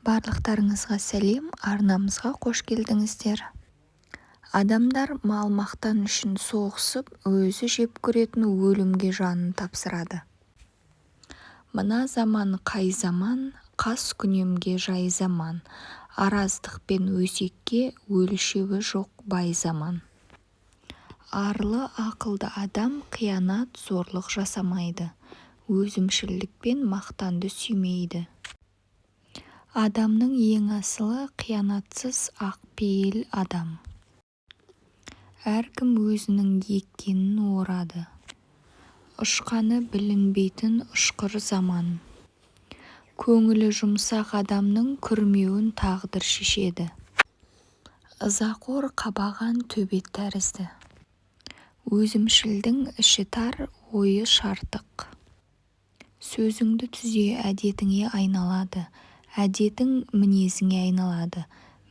Барлықтарыңызға сәлем, арнамызға қош келдіңіздер. Адамдар мал-мақтан үшін соғысып, өзі жеп көретін өлімге жанын тапсырады. Мына заман қай заман, қас күнемге жай заман, араздық пен өсекке өлшеуі жоқ бай заман. Арлы ақылды адам қиянат, зорлық жасамайды, өзімшілдік пен мақтанды сүймейді. Адамның ең асылы қиянатсыз ақпейіл адам. Әркім өзінің еккенін орады. Ұшқаны білінбейтін ұшқыр заман. Көңілі жұмсақ адамның күрмеуін тағдыр шешеді. Ызақор қабаған төбет тәрізді. Өзімшілдің іші тар, ойы шартық. Сөзіңді түзе әдетіңе айналады. Әдетің мінезіңе айналады.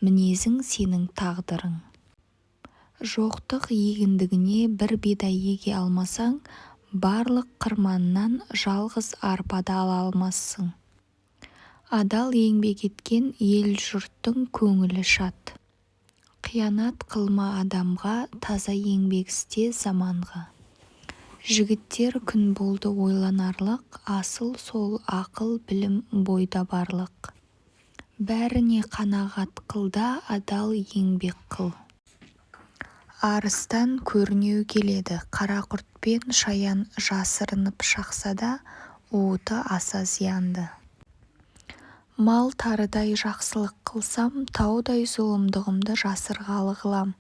Мінезің сенің тағдырың. Жоқтық егіндігіне бір бидай еге алмасаң, барлық қырманнан жалғыз арпада ала алмассың. Адал еңбек еткен ел жұрттың көңілі шат. Қиянат қылма адамға, таза еңбек істе заманға. Жігіттер күн болды ойланарлық, асыл сол ақыл білім бойда барлық. Бәріне қанағат қылда, адал еңбек қыл. Арыстан көрнеу келеді, қарақұрт пен шаян жасырынып шақса да, уыты аса зиянды. Мал тарыдай жақсылық қылсам, таудай зұлымдығымды жасырғалы қылам.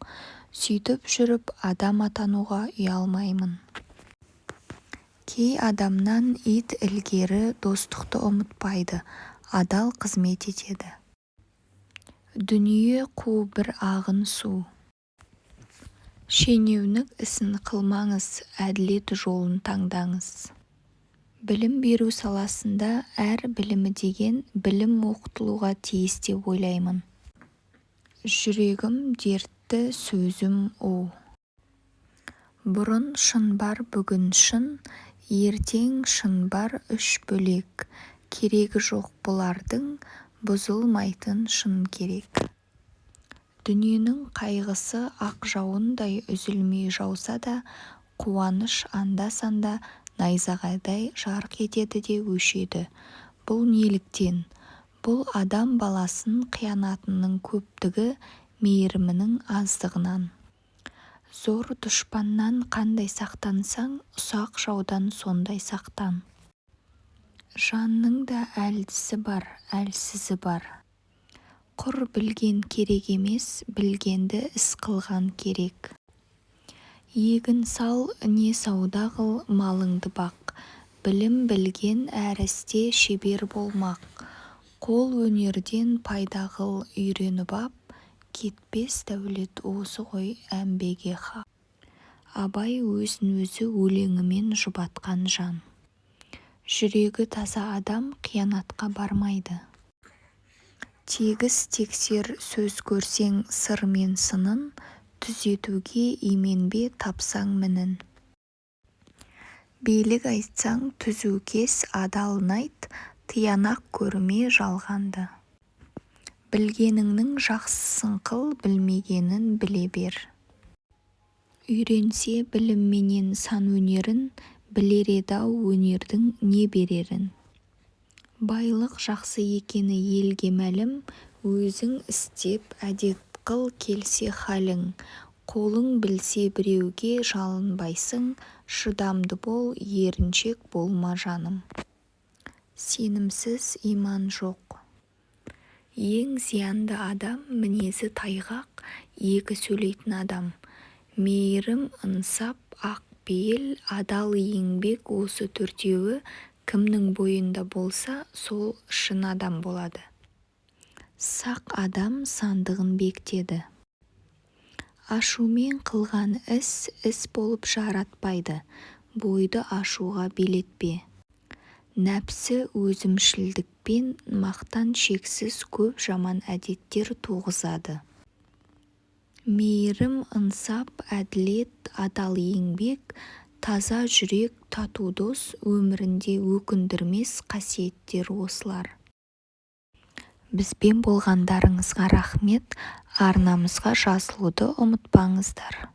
Сөйтіп жүріп адам атануға ұялмаймын. Кей адамнан ит ілгері достықты ұмытпайды, адал қызмет етеді. Дүние қу бір ағын су. Шенеунік ісін қылмаңыз, әділет жолын таңдаңыз. Білім беру саласында әр білімі деген білім оқытылуға тиіс деп ойлаймын. Жүрегім дертті, сөзім у. Бұрын шын бар, бүгін шын, ертең шын бар үш бөлек. Керегі жоқ бұлардың, бұзылмайтын шын керек. Дүниенің қайғысы ақ жауындай үзілмей жауса да, қуаныш анда-санда найзағайдай жарқ етеді де өшеді. Бұл неліктен? Бұл адам баласын қиянатының көптігі, мейірімінің аздығынан. Зор дұшпаннан қандай сақтансаң, ұсақ жаудан сондай сақтан. Жанның да әлдісі бар, әлсізі бар. Құр білген керек емес, білгенді іс қылған керек. Егін сал, не сауда қыл, малыңды бақ. Білім білген әр істе шебер болмақ. Қол өнерден пайда қыл, үйреніп ап, кетпес дәулет осы ғой әмбеге хақ. Абай өзін-өзі өлеңімен жұбатқан жан. Жүрегі таза адам қиянатқа бармайды. Тегіс тексер сөз көрсең сыр мен сынын, түзетуге именбе тапсаң мінін. Билік айтсаң түзу кес, адалын айт, тиянақ көрме жалғанды. Білгеніңнің жақсысын қыл, білмегенін біле бер. Үйренсе білімменен сан өнерін, білер еді-ау өнердің не берерін. Байлық жақсы екені елге мәлім, өзің істеп әдет қыл келсе халің. Қолың білсе біреуге жалынбайсың, шыдамды бол, еріншек болма жаным. Сенімсіз иман жоқ. Ең зиянды адам мінезі тайғақ, екі сөйлейтін адам. Мейірім, ынсап, ақпейіл, адал еңбек осы төртеуі кімнің бойында болса, сол шын адам болады. Сақ адам сандығын бектеді. Ашумен қылған іс болып жаратпайды, бойды ашуға билетпе. Нәпсі өзімшілдікпен мақтан шексіз көп жаман әдеттер туғызады. Мейірім, ынсап, әділет, адал еңбек, таза жүрек, тату дос өмірінде өкіндірмес қасиеттер осылар. бізбен болғандарыңызға рахмет. Арнамызға жазылуды ұмытпаңыздар.